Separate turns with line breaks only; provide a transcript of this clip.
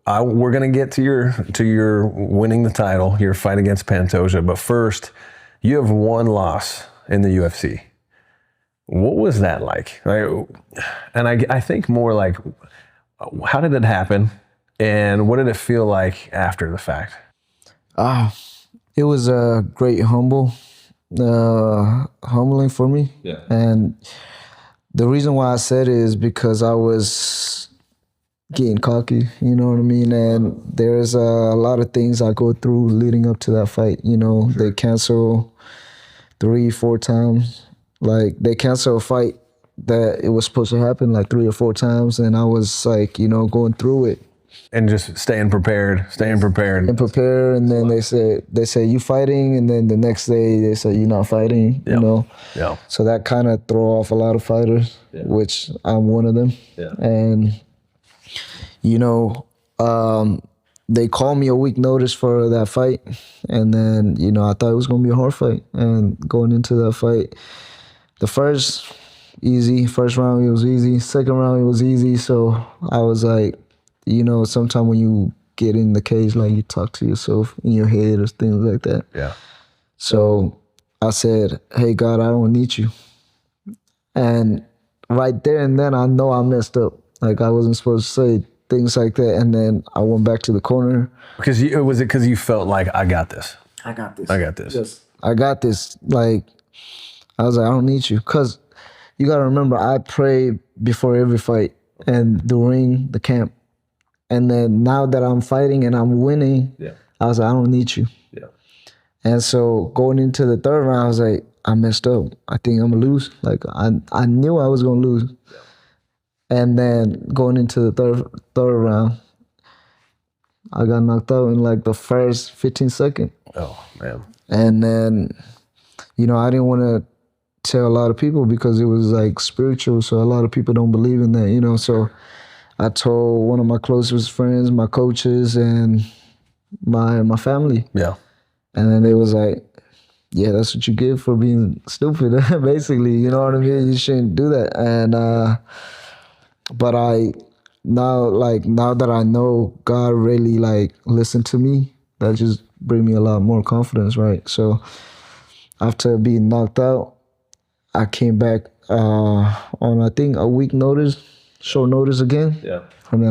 we're gonna get to your winning the title, your fight against Pantoja, but first, you have one loss in the UFC. What was that like? And I think more like, how did it happen, and what did it feel like after the fact?
It was a great humbling for me.
Yeah.
And the reason why I said it is because I was getting cocky, you know what I mean? And there's a lot of things I go through leading up to that fight. You know, They cancel 3-4 times. Like, they cancel a fight that it was supposed to happen like 3 or 4 times, and I was like, going through it.
And just staying prepared.
And prepare, and then they say you fighting, and then the next day they say you're not fighting.
Yeah.
So that kind of throw off a lot of fighters, which I'm one of them.
Yeah.
And they called me a week notice for that fight, and then I thought it was gonna be a hard fight. And going into that fight, the first round it was easy. Second round it was easy. So I was like, sometimes when you get in the cage, like, you talk to yourself in your head or things like that.
Yeah.
So I said, hey, God, I don't need you. And right there and then I know I messed up. Like, I wasn't supposed to say things like that. And then I went back to the corner.
Because you felt like, I got this.
I got this.
Yes.
I got this. Like, I was like, I don't need you. Because you got to remember, I pray before every fight and during the camp. And then now that I'm fighting and I'm winning, I was like, I don't need you.
Yeah.
And so going into the third round, I was like, I messed up. I think I'm gonna lose. Like, I knew I was gonna lose. Yeah. And then going into the third round, I got knocked out in like the first 15 seconds.
Oh, man.
And then, I didn't want to tell a lot of people because it was like spiritual. So a lot of people don't believe in that, So I told one of my closest friends, my coaches, and my family.
Yeah.
And then they was like, yeah, that's what you get for being stupid, basically. You know what I mean? You shouldn't do that. And but now that I know God really listened to me, that just bring me a lot more confidence, right? So after being knocked out, I came back on, I think, a week notice, short notice again.
Yeah.
And then